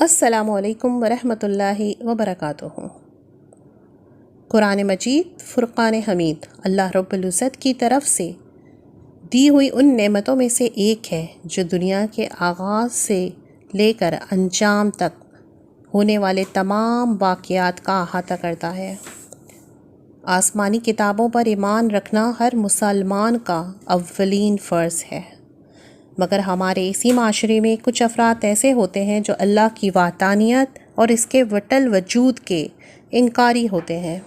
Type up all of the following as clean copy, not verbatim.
السلام علیکم ورحمۃ اللہ وبرکاتہ۔ قرآن مجید فرقان حمید اللہ رب العزت کی طرف سے دی ہوئی ان نعمتوں میں سے ایک ہے جو دنیا کے آغاز سے لے کر انجام تک ہونے والے تمام واقعات کا احاطہ کرتا ہے۔ آسمانی کتابوں پر ایمان رکھنا ہر مسلمان کا اولین فرض ہے، مگر ہمارے اسی معاشرے میں کچھ افراد ایسے ہوتے ہیں جو اللہ کی وحدانیت اور اس کے وٹل وجود کے انکاری ہوتے ہیں۔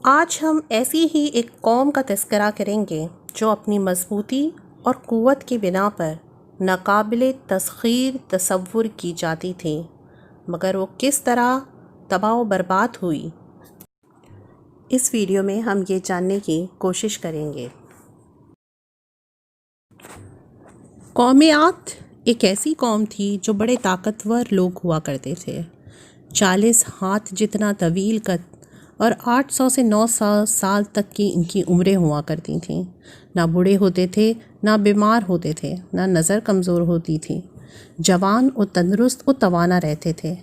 آج ہم ایسی ہی ایک قوم کا تذکرہ کریں گے جو اپنی مضبوطی اور قوت کی بنا پر ناقابل تسخیر تصور کی جاتی تھی، مگر وہ کس طرح تباہ و برباد ہوئی، اس ویڈیو میں ہم یہ جاننے کی کوشش کریں گے۔ قوم عاد ایک ایسی قوم تھی جو بڑے طاقتور لوگ ہوا کرتے تھے، 40 ہاتھ جتنا طویل قد اور 800 سے 900 سال تک کی ان کی عمریں ہوا کرتی تھیں۔ نہ بوڑھے ہوتے تھے، نہ بیمار ہوتے تھے، نہ نظر کمزور ہوتی تھی، جوان اور تندرست و توانا رہتے تھے۔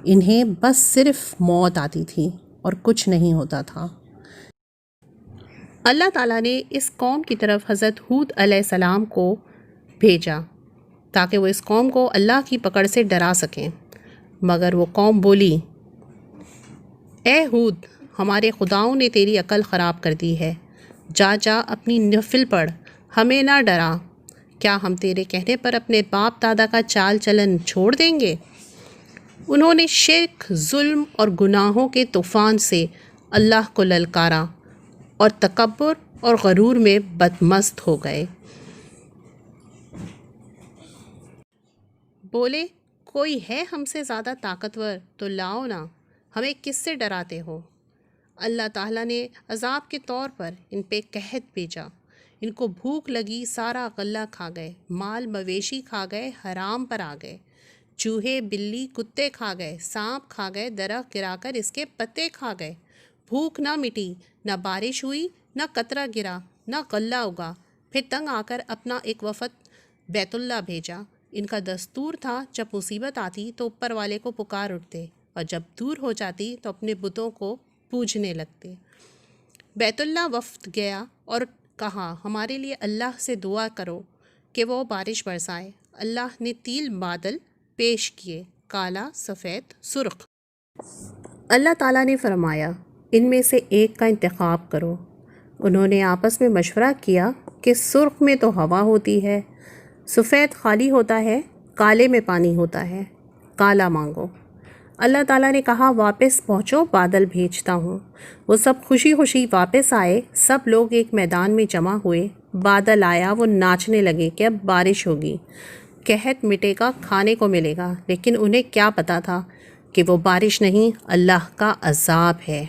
انہیں بس صرف موت آتی تھی اور کچھ نہیں ہوتا تھا۔ اللہ تعالیٰ نے اس قوم کی طرف حضرت ہود علیہ السلام کو بھیجا تاکہ وہ اس قوم کو اللہ کی پکڑ سے ڈرا سکیں، مگر وہ قوم بولی، اے ہود، ہمارے خداؤں نے تیری عقل خراب کر دی ہے، جا جا اپنی نفل پڑھ، ہمیں نہ ڈرا۔ کیا ہم تیرے کہنے پر اپنے باپ دادا کا چال چلن چھوڑ دیں گے؟ انہوں نے شرک، ظلم اور گناہوں کے طوفان سے اللہ کو للکارا اور تکبر اور غرور میں بدمست ہو گئے۔ بولے، کوئی ہے ہم سے زیادہ طاقتور تو لاؤ نا، ہمیں کس سے ڈراتے ہو؟ اللہ تعالیٰ نے عذاب کے طور پر ان پہ قحط بھیجا۔ ان کو بھوک لگی، سارا غلہ کھا گئے، مال مویشی کھا گئے، حرام پر آ گئے، چوہے بلی کتے کھا گئے، سانپ کھا گئے، درخت گرا کر اس کے پتے کھا گئے۔ بھوک نہ مٹی، نہ بارش ہوئی، نہ قطرہ گرا، نہ غلہ اگا۔ پھر تنگ آ کر اپنا ایک وفد بیت اللہ بھیجا۔ ان کا دستور تھا جب مصیبت آتی تو اوپر والے کو پکار اٹھتے، اور جب دور ہو جاتی تو اپنے بتوں کو پوجنے لگتے۔ بیت اللہ وفد گیا اور کہا، ہمارے لیے اللہ سے دعا کرو کہ وہ بارش برسائے۔ اللہ نے تیل بادل پیش کیے، کالا، سفید، سرخ۔ اللہ تعالیٰ نے فرمایا، ان میں سے ایک کا انتخاب کرو۔ انہوں نے آپس میں مشورہ کیا کہ سرخ میں تو ہوا ہوتی ہے، سفید خالی ہوتا ہے، کالے میں پانی ہوتا ہے، کالا مانگو۔ اللہ تعالیٰ نے کہا، واپس پہنچو، بادل بھیجتا ہوں۔ وہ سب خوشی خوشی واپس آئے، سب لوگ ایک میدان میں جمع ہوئے۔ بادل آیا، وہ ناچنے لگے کہ اب بارش ہوگی، قحط مٹے گا، کھانے کو ملے گا، لیکن انہیں کیا پتا تھا کہ وہ بارش نہیں، اللہ کا عذاب ہے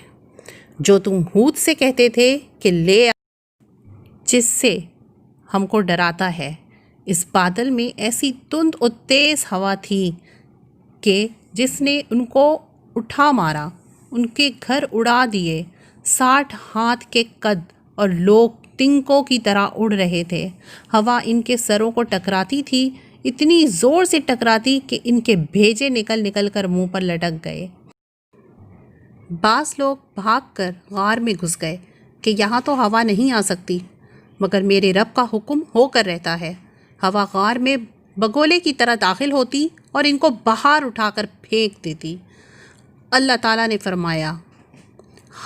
جو تم ہود سے کہتے تھے کہ لے آ، جس سے ہم کو ڈراتا ہے۔ اس بادل میں ایسی تند اور تیز ہوا تھی کہ جس نے ان کو اٹھا مارا، ان کے گھر اڑا دیے۔ 60 ہاتھ کے قد اور لوگ تنکوں کی طرح اڑ رہے تھے۔ ہوا ان کے سروں کو ٹکراتی تھی، اتنی زور سے ٹکراتی کہ ان کے بھیجے نکل نکل کر منہ پر لٹک گئے۔ بعض لوگ بھاگ کر غار میں گھس گئے کہ یہاں تو ہوا نہیں آ سکتی، مگر میرے رب کا حکم ہو کر رہتا ہے۔ ہوا غار میں بگولے کی طرح داخل ہوتی اور ان کو باہر اٹھا کر پھینک دیتی۔ اللہ تعالیٰ نے فرمایا،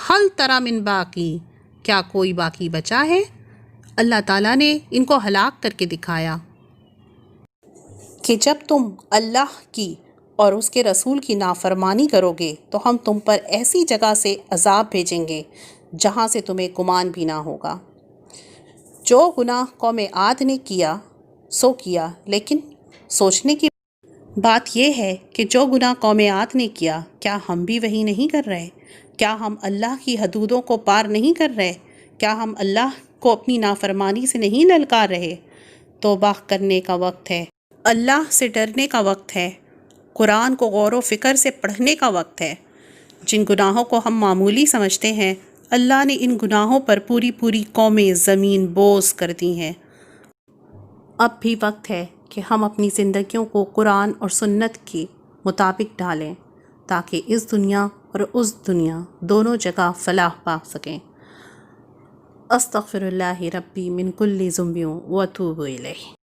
ہل تری من باقی، کیا کوئی باقی بچا ہے؟ اللہ تعالیٰ نے ان کو ہلاک کر کے دکھایا کہ جب تم اللہ کی اور اس کے رسول کی نافرمانی کرو گے تو ہم تم پر ایسی جگہ سے عذاب بھیجیں گے جہاں سے تمہیں گمان بھی نہ ہوگا۔ جو گناہ قوم عاد نے کیا سو کیا، لیکن سوچنے کی بات یہ ہے کہ جو گناہ قوم عاد نے کیا، کیا ہم بھی وہی نہیں کر رہے؟ کیا ہم اللہ کی حدودوں کو پار نہیں کر رہے؟ کیا ہم اللہ کو اپنی نافرمانی سے نہیں للکار رہے؟ توبہ کرنے کا وقت ہے، اللہ سے ڈرنے کا وقت ہے، قرآن کو غور و فکر سے پڑھنے کا وقت ہے۔ جن گناہوں کو ہم معمولی سمجھتے ہیں، اللہ نے ان گناہوں پر پوری پوری قومیں زمین بوس کر دی ہیں۔ اب بھی وقت ہے کہ ہم اپنی زندگیوں کو قرآن اور سنت کے مطابق ڈالیں تاکہ اس دنیا اور اس دنیا دونوں جگہ فلاح پا سکیں۔ استغفر اللہ ربی من کل ذنب و اتوب الیہ۔